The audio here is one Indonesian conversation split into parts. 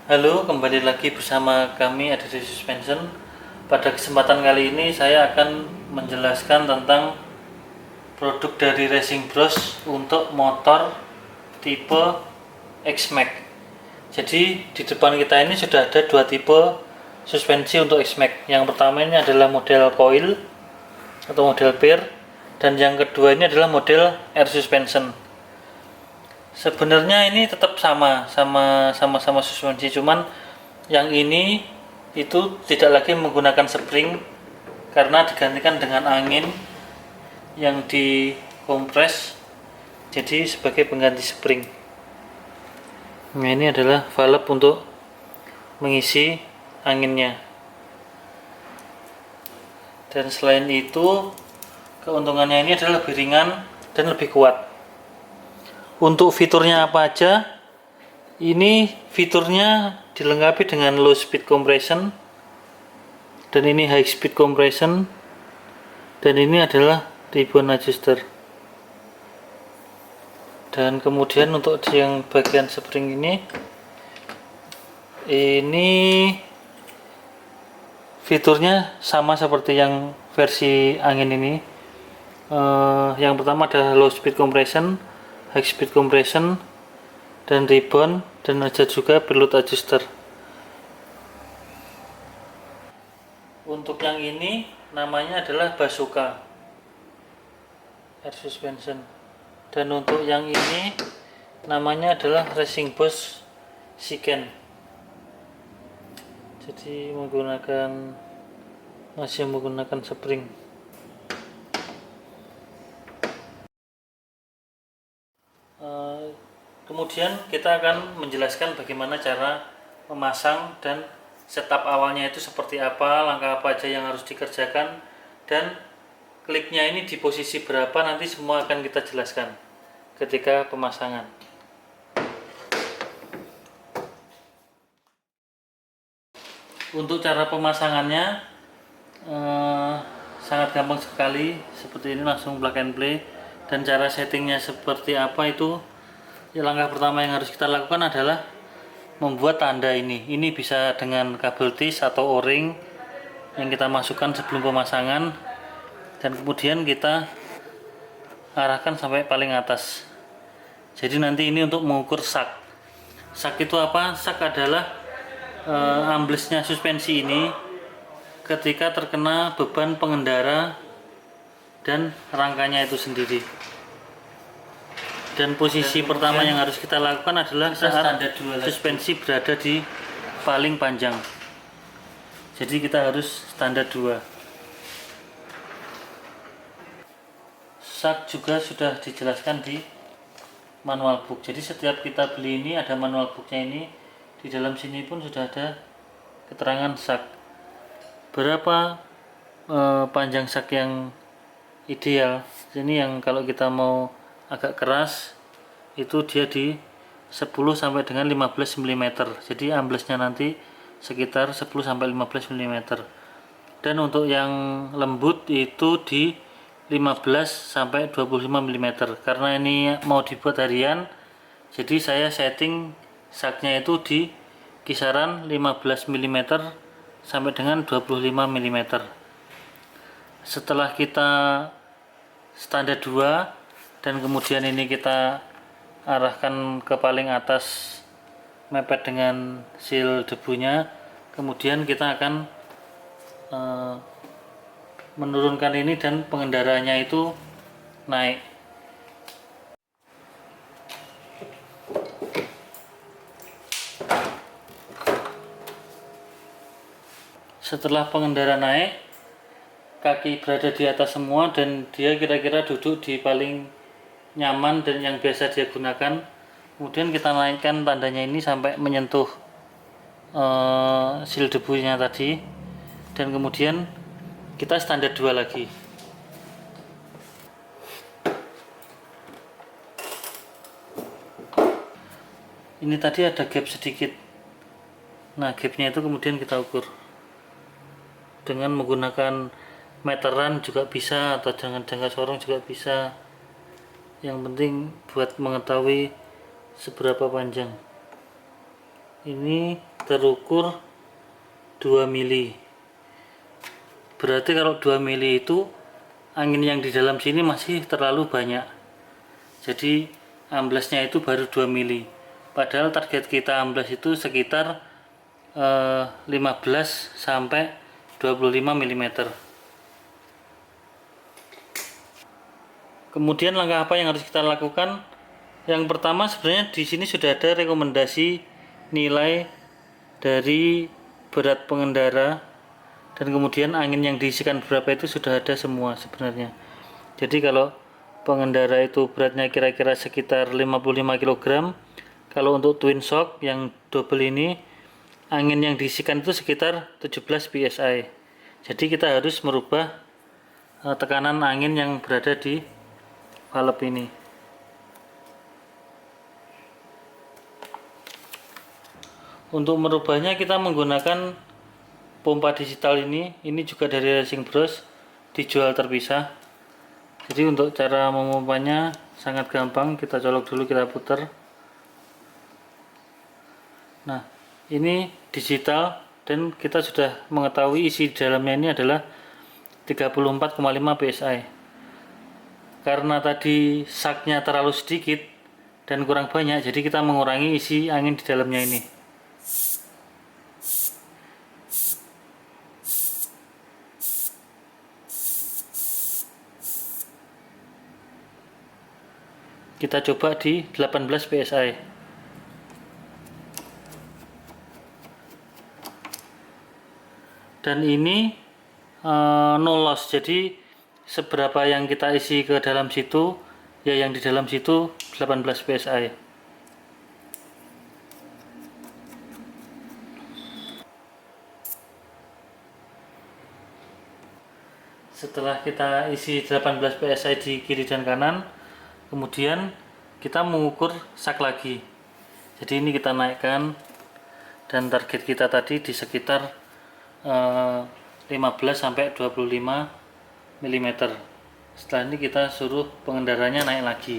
Halo, kembali lagi bersama kami Aditya Suspension. Pada kesempatan kali ini saya akan menjelaskan tentang produk dari Racing Bros untuk motor tipe X-Max. Jadi di depan kita ini sudah ada dua tipe suspensi untuk X-Max. Yang pertama ini adalah model coil atau model pair, dan yang kedua ini adalah model air suspension. Sebenarnya ini tetap sama suspensi, cuman yang ini itu tidak lagi menggunakan spring karena digantikan dengan angin yang dikompres jadi sebagai pengganti spring. Nah, ini adalah valve untuk mengisi anginnya. Dan selain itu, keuntungannya ini adalah lebih ringan dan lebih kuat. Untuk fiturnya apa aja? Ini fiturnya dilengkapi dengan low speed compression, dan ini high speed compression, dan ini adalah ribbon adjuster. Dan kemudian untuk yang bagian spring ini fiturnya sama seperti yang versi angin ini. Yang pertama adalah low speed compression, high speed compression, dan ribbon, dan ada juga pilot adjuster. Untuk yang ini namanya adalah Bazooka air suspension, dan untuk yang ini namanya adalah Racing Bros Shiken. Jadi masih menggunakan spring. Kemudian kita akan menjelaskan bagaimana cara memasang dan setup awalnya itu seperti apa, langkah apa aja yang harus dikerjakan, dan kliknya ini di posisi berapa, nanti semua akan kita jelaskan ketika pemasangan. Untuk cara pemasangannya sangat gampang sekali, seperti ini, langsung plug and play. Dan cara settingnya seperti apa itu, langkah pertama yang harus kita lakukan adalah membuat tanda ini. Ini bisa dengan kabel tis atau o-ring yang kita masukkan sebelum pemasangan, dan kemudian kita arahkan sampai paling atas. Jadi nanti ini untuk mengukur sak. Sak itu apa? Sak adalah amblesnya suspensi ini ketika terkena beban pengendara dan rangkanya itu sendiri. Dan posisi pertama yang harus kita lakukan adalah saat suspensi berada di paling panjang. Jadi kita harus standar 2. Sak juga sudah dijelaskan di manual book. Jadi setiap kita beli ini ada manual booknya ini. Di dalam sini pun sudah ada keterangan sak. Berapa panjang sak yang ideal. Ini yang kalau kita mau agak keras itu dia di 10 sampai dengan 15 mm. Jadi amblesnya nanti sekitar 10 sampai 15 mm. Dan untuk yang lembut itu di 15 sampai 25 mm. Karena ini mau dibuat harian, jadi saya setting saknya itu di kisaran 15 mm sampai dengan 25 mm. Setelah kita standar 2 dan kemudian ini kita arahkan ke paling atas mepet dengan seal debunya, kemudian kita akan menurunkan ini dan pengendaranya itu naik. Setelah pengendara naik, kaki berada di atas semua dan dia kira-kira duduk di paling nyaman dan yang biasa dia gunakan. Kemudian kita naikkan tandanya ini sampai menyentuh seal debunya tadi, dan kemudian kita standar 2 lagi. Ini tadi ada gap sedikit. Nah, gapnya itu kemudian kita ukur dengan menggunakan meteran juga bisa, atau dengan jangka sorong juga bisa. Yang penting buat mengetahui seberapa panjang. Ini terukur 2 mili. Berarti kalau 2 mili itu angin yang di dalam sini masih terlalu banyak, jadi amblesnya itu baru 2 mili, padahal target kita amblas itu sekitar 15 sampai 25 mm. Kemudian langkah apa yang harus kita lakukan? Yang pertama, sebenarnya di sini sudah ada rekomendasi nilai dari berat pengendara dan kemudian angin yang diisikan berapa itu sudah ada semua sebenarnya. Jadi kalau pengendara itu beratnya kira-kira sekitar 55 kg, kalau untuk twin shock yang double ini angin yang diisikan itu sekitar 17 psi. Jadi kita harus merubah tekanan angin yang berada di valve ini. Untuk merubahnya kita menggunakan pompa digital ini juga dari Racing Bros, dijual terpisah. Jadi untuk cara memompanya sangat gampang, kita colok dulu, kita putar. Nah, ini digital dan kita sudah mengetahui isi di dalamnya ini adalah 34,5 psi. Karena tadi saknya terlalu sedikit dan kurang banyak, jadi kita mengurangi isi angin di dalamnya ini. Kita coba di 18 psi. Dan ini no loss, jadi seberapa yang kita isi ke dalam situ, ya yang di dalam situ 18 psi. Setelah kita isi 18 psi di kiri dan kanan, kemudian kita mengukur sak lagi. Jadi ini kita naikkan, dan target kita tadi di sekitar 15 sampai 25 mm. Setelah ini kita suruh pengendaranya naik lagi.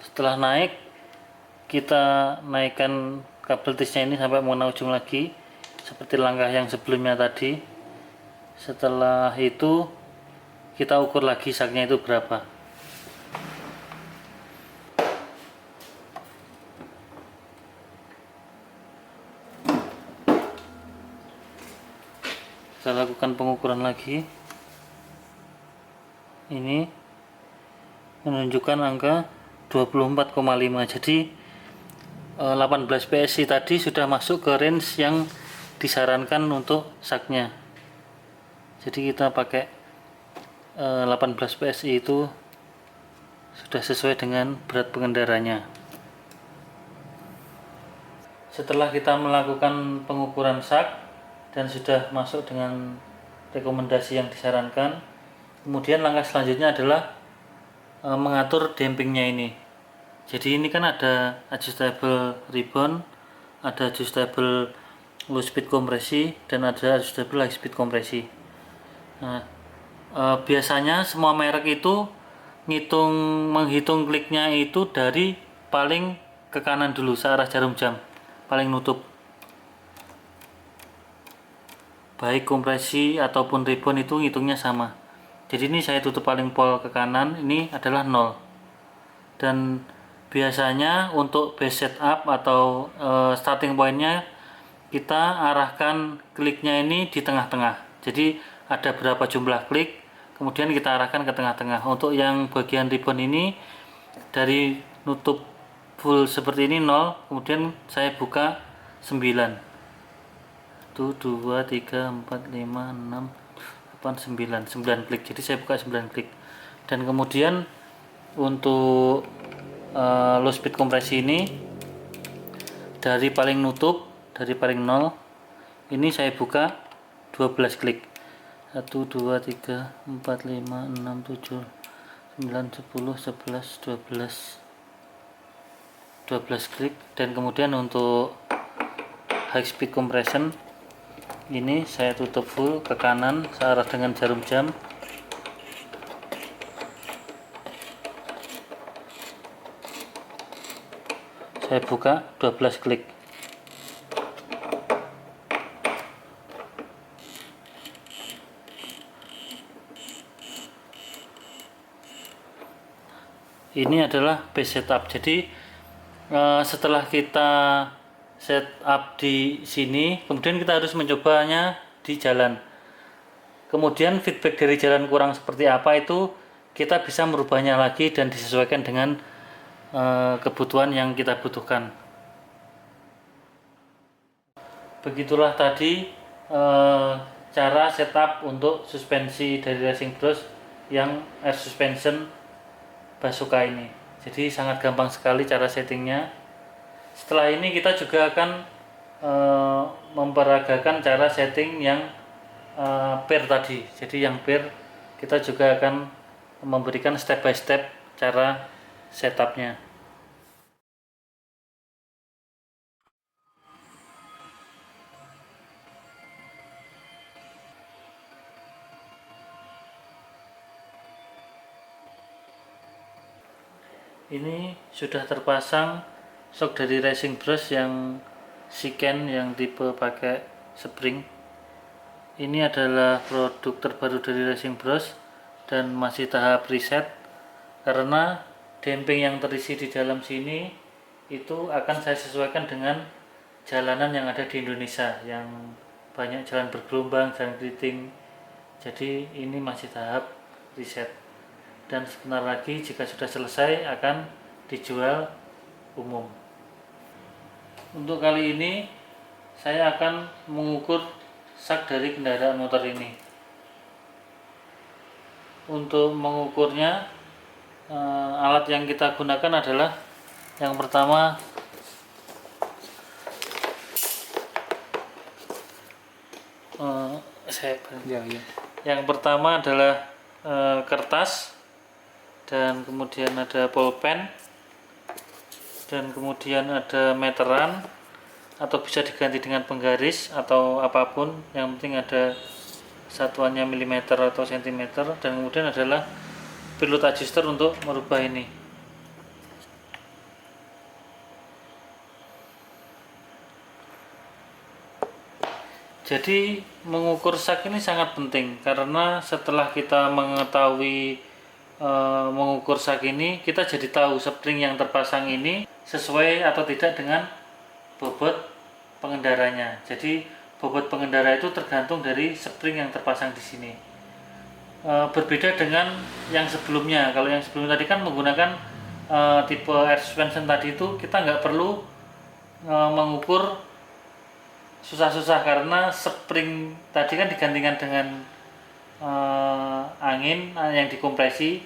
Setelah naik, kita naikkan kabel tisnya ini sampai mengenai ujung lagi, seperti langkah yang sebelumnya tadi. Setelah itu kita ukur lagi saknya itu berapa. Kita lakukan pengukuran lagi. Ini menunjukkan angka 24,5. Jadi 18 psi tadi sudah masuk ke range yang disarankan untuk saknya. Jadi kita pakai 18 psi itu sudah sesuai dengan berat pengendaranya. Setelah kita melakukan pengukuran sak dan sudah masuk dengan rekomendasi yang disarankan, kemudian langkah selanjutnya adalah mengatur dampingnya ini. Jadi ini kan ada adjustable ribbon, ada adjustable low speed kompresi, dan ada adjustable high speed kompresi. Nah, biasanya semua merek itu menghitung kliknya itu dari paling ke kanan dulu, searah jarum jam, paling nutup. Baik kompresi ataupun ribbon itu ngitungnya sama. Jadi ini saya tutup paling pol ke kanan, ini adalah 0. Dan biasanya untuk base setup atau starting pointnya kita arahkan kliknya ini di tengah-tengah. Jadi ada berapa jumlah klik, kemudian kita arahkan ke tengah-tengah. Untuk yang bagian ribbon ini dari nutup full seperti ini 0, kemudian saya buka 9. 1, 2, 3, 4, 5, 6, 8, 9 klik. Jadi saya buka 9 klik. Dan kemudian untuk low speed kompresi ini dari paling nutup, dari paling 0 ini saya buka 12 klik. 1, 2, 3, 4, 5, 6, 7, 9, 10, 11, 12 klik. Dan kemudian untuk high speed compression ini saya tutup full ke kanan searah dengan jarum jam. Saya buka 12 klik. Ini adalah base setup. Jadi setelah kita setup di sini, kemudian kita harus mencobanya di jalan. Kemudian feedback dari jalan kurang seperti apa itu kita bisa merubahnya lagi dan disesuaikan dengan kebutuhan yang kita butuhkan. Begitulah tadi cara setup untuk suspensi dari racing brush yang air suspension Basuka ini. Jadi sangat gampang sekali cara settingnya. Setelah ini kita juga akan memperagakan cara setting yang pair tadi. Jadi yang pair kita juga akan memberikan step by step cara setupnya. Ini sudah terpasang shock dari racing brush yang Shiken yang tipe pakai spring. Ini adalah produk terbaru dari racing brush dan masih tahap riset, karena damping yang terisi di dalam sini itu akan saya sesuaikan dengan jalanan yang ada di Indonesia yang banyak jalan bergelombang, jalan keriting. Jadi ini masih tahap riset. Dan sebentar lagi jika sudah selesai akan dijual umum. Untuk kali ini saya akan mengukur sak dari kendaraan motor ini. Untuk mengukurnya alat yang kita gunakan adalah yang pertama yang pertama adalah kertas, dan kemudian ada pulpen, dan kemudian ada meteran atau bisa diganti dengan penggaris atau apapun, yang penting ada satuannya milimeter atau sentimeter, dan kemudian adalah pilot adjuster untuk merubah ini. Jadi mengukur sak ini sangat penting, karena setelah kita mengetahui mengukur sak ini, kita jadi tahu spring yang terpasang ini sesuai atau tidak dengan bobot pengendaranya. Jadi bobot pengendara itu tergantung dari spring yang terpasang di sini. Berbeda dengan yang sebelumnya. Kalau yang sebelumnya tadi kan menggunakan tipe air suspension tadi, itu kita nggak perlu mengukur susah-susah, karena spring tadi kan digantikan dengan angin yang dikompresi.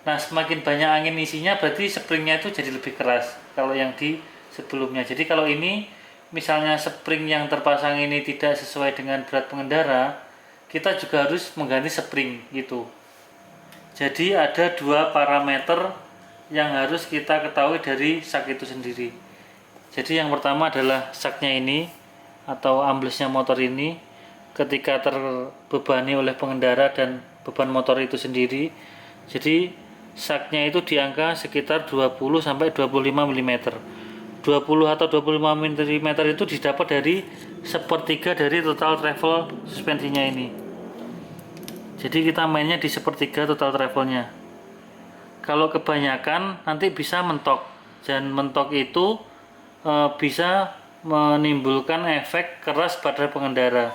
Nah, semakin banyak angin isinya berarti springnya itu jadi lebih keras kalau yang di sebelumnya. Jadi kalau ini misalnya spring yang terpasang ini tidak sesuai dengan berat pengendara, kita juga harus mengganti spring gitu. Jadi ada dua parameter yang harus kita ketahui dari sak itu sendiri. Jadi yang pertama adalah saknya ini atau amblesnya motor ini ketika terbebani oleh pengendara dan beban motor itu sendiri. Jadi saknya itu di angka sekitar 20 sampai 25 mm. 20 atau 25 mm itu didapat dari sepertiga dari total travel suspensinya ini. Jadi kita mainnya di sepertiga total travelnya. Kalau kebanyakan nanti bisa mentok, dan mentok itu bisa menimbulkan efek keras pada pengendara.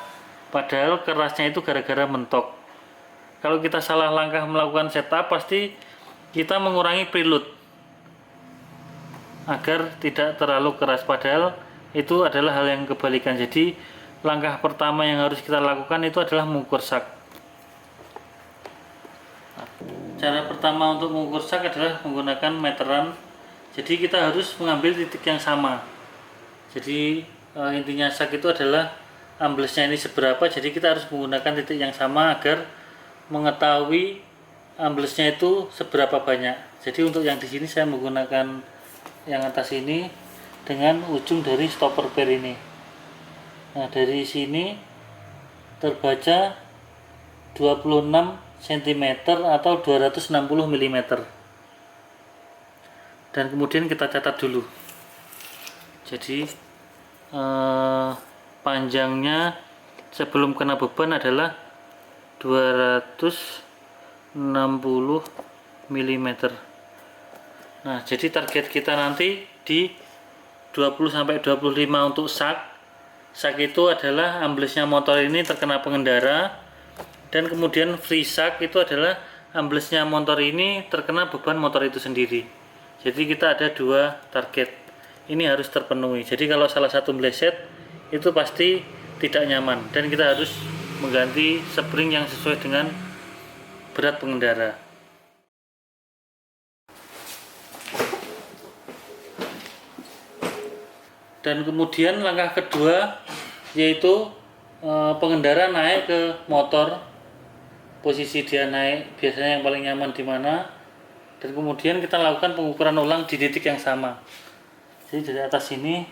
Padahal kerasnya itu gara-gara mentok. Kalau kita salah langkah melakukan setup, pasti kita mengurangi preload agar tidak terlalu keras. Padahal itu adalah hal yang kebalikan. Jadi langkah pertama yang harus kita lakukan itu adalah mengukur sak. Cara pertama untuk mengukur sak adalah menggunakan meteran. Jadi kita harus mengambil titik yang sama. Jadi intinya sak itu adalah amblesnya ini seberapa. Jadi kita harus menggunakan titik yang sama agar mengetahui amblesnya itu seberapa banyak. Jadi untuk yang di sini saya menggunakan yang atas ini dengan ujung dari stopper pair ini. Nah, dari sini terbaca 26 cm atau 260 mm. Dan kemudian kita catat dulu. Jadi panjangnya sebelum kena beban adalah 260 mm. Nah, jadi target kita nanti di 20-25 untuk sak. Sak itu adalah amblesnya motor ini terkena pengendara, dan kemudian free sak itu adalah amblesnya motor ini terkena beban motor itu sendiri. Jadi kita ada dua target, ini harus terpenuhi. Jadi kalau salah satu meleset itu pasti tidak nyaman, dan kita harus mengganti spring yang sesuai dengan berat pengendara. Dan kemudian langkah kedua yaitu pengendara naik ke motor, posisi dia naik biasanya yang paling nyaman di mana, dan kemudian kita lakukan pengukuran ulang di titik yang sama. Jadi dari atas sini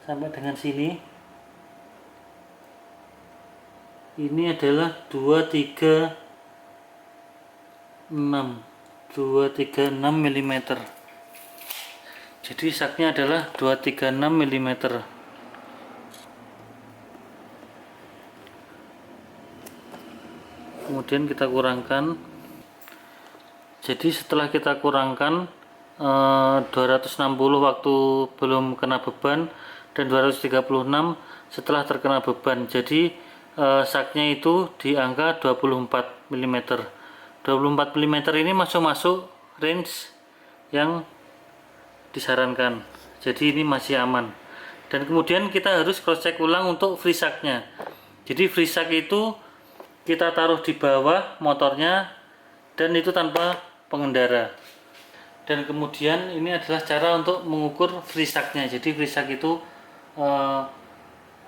sampai dengan sini ini adalah 236 mm. Jadi saknya adalah 236 mm. Kemudian kita kurangkan. Jadi setelah kita kurangkan 260 waktu belum kena beban dan 236 setelah terkena beban. Jadi saknya itu di angka 24 mm. 24 mm ini masuk range yang disarankan, jadi ini masih aman. Dan kemudian kita harus cross check ulang untuk free shocknya. Jadi free shock itu kita taruh di bawah motornya dan itu tanpa pengendara. Dan kemudian ini adalah cara untuk mengukur free shocknya. Jadi free shock itu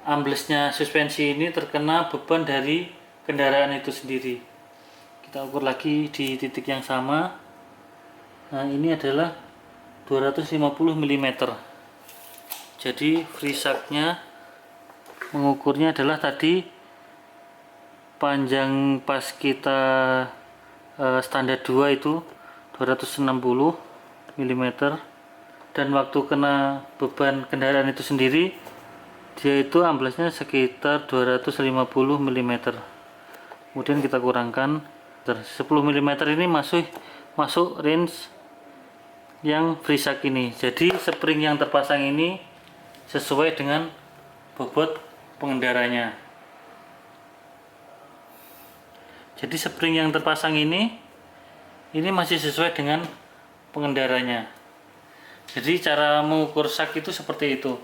amblesnya suspensi ini terkena beban dari kendaraan itu sendiri. Kita ukur lagi di titik yang sama. Nah, ini adalah 250 mm. Jadi free shocknya mengukurnya adalah tadi panjang pas kita standar 2 itu 260 mm, dan waktu kena beban kendaraan itu sendiri dia itu amblesnya sekitar 250 mm. Kemudian kita kurangkan 10 mm ini masuk range yang free shock ini. Jadi spring yang terpasang ini sesuai dengan bobot pengendaranya. Jadi spring yang terpasang ini masih sesuai dengan pengendaranya. Jadi cara mengukur shock itu seperti itu.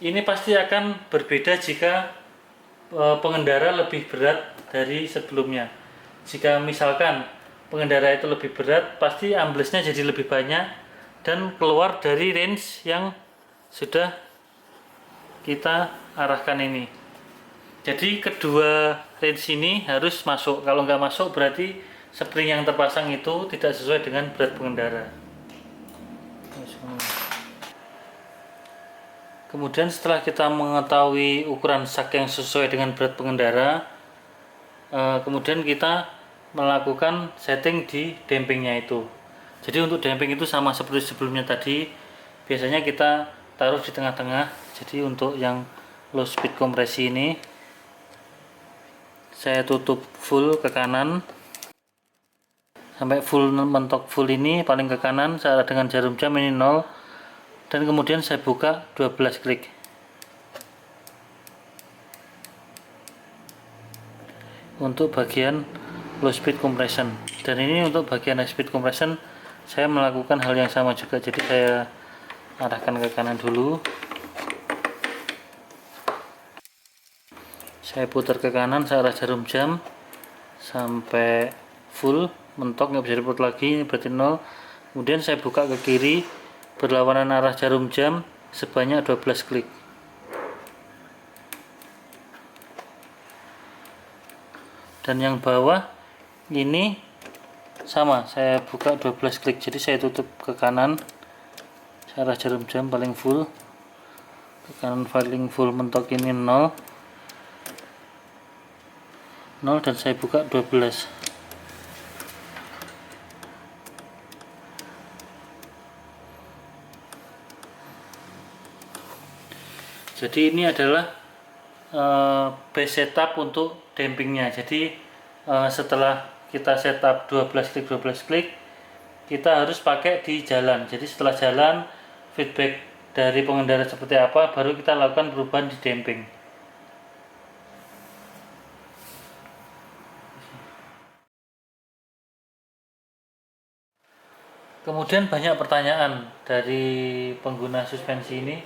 Ini pasti akan berbeda jika pengendara lebih berat dari sebelumnya. Jika misalkan pengendara itu lebih berat, pasti amblesnya jadi lebih banyak dan keluar dari range yang sudah kita arahkan ini. Jadi kedua range ini harus masuk. Kalau nggak masuk berarti spring yang terpasang itu tidak sesuai dengan berat pengendara. Kemudian setelah kita mengetahui ukuran sak yang sesuai dengan berat pengendara, kemudian kita melakukan setting di dampingnya itu. Jadi untuk damping itu sama seperti sebelumnya tadi, biasanya kita taruh di tengah-tengah. Jadi untuk yang low speed kompresi ini saya tutup full ke kanan sampai full mentok full ini paling ke kanan, saya dengan jarum jam ini 0, dan kemudian saya buka 12 klik. Untuk bagian low speed compression, dan ini untuk bagian high speed compression saya melakukan hal yang sama juga. Jadi saya arahkan ke kanan dulu, saya putar ke kanan, saya arah jarum jam sampai full mentok, nggak bisa diputar lagi, ini berarti 0. Kemudian saya buka ke kiri berlawanan arah jarum jam sebanyak 12 klik. Dan yang bawah ini sama, saya buka 12 klik. Jadi saya tutup ke kanan, saya arah jarum jam paling full ke kanan, paling full mentok ini 0, dan saya buka 12. Jadi ini adalah base setup untuk dampingnya. Jadi setelah kita setup 12 klik kita harus pakai di jalan. Jadi setelah jalan, feedback dari pengendara seperti apa, baru kita lakukan perubahan di damping. Kemudian banyak pertanyaan dari pengguna suspensi ini.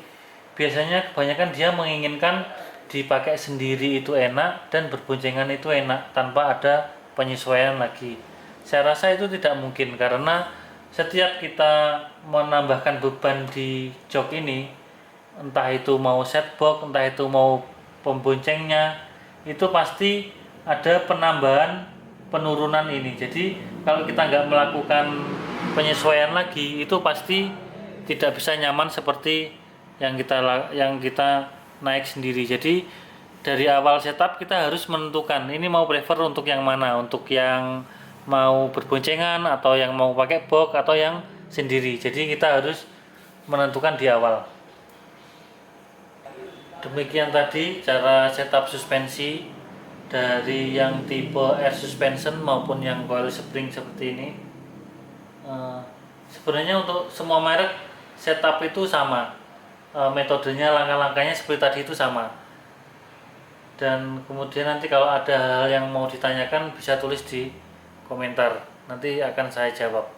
Biasanya kebanyakan dia menginginkan dipakai sendiri itu enak dan berboncengan itu enak tanpa ada penyesuaian lagi. Saya rasa itu tidak mungkin karena setiap kita menambahkan beban di jok ini, entah itu mau setbox, entah itu mau pemboncengnya, itu pasti ada penambahan penurunan ini. Jadi kalau kita nggak melakukan penyesuaian lagi, itu pasti tidak bisa nyaman seperti yang kita naik sendiri. Jadi dari awal setup kita harus menentukan ini mau prefer untuk yang mana, untuk yang mau berboncengan atau yang mau pakai box atau yang sendiri. Jadi kita harus menentukan di awal. Demikian tadi cara setup suspensi dari yang tipe air suspension maupun yang coil spring seperti ini. Sebenarnya untuk semua merek setup itu sama, metodenya, langkah-langkahnya seperti tadi itu sama. Dan kemudian nanti kalau ada hal yang mau ditanyakan bisa tulis di komentar, nanti akan saya jawab.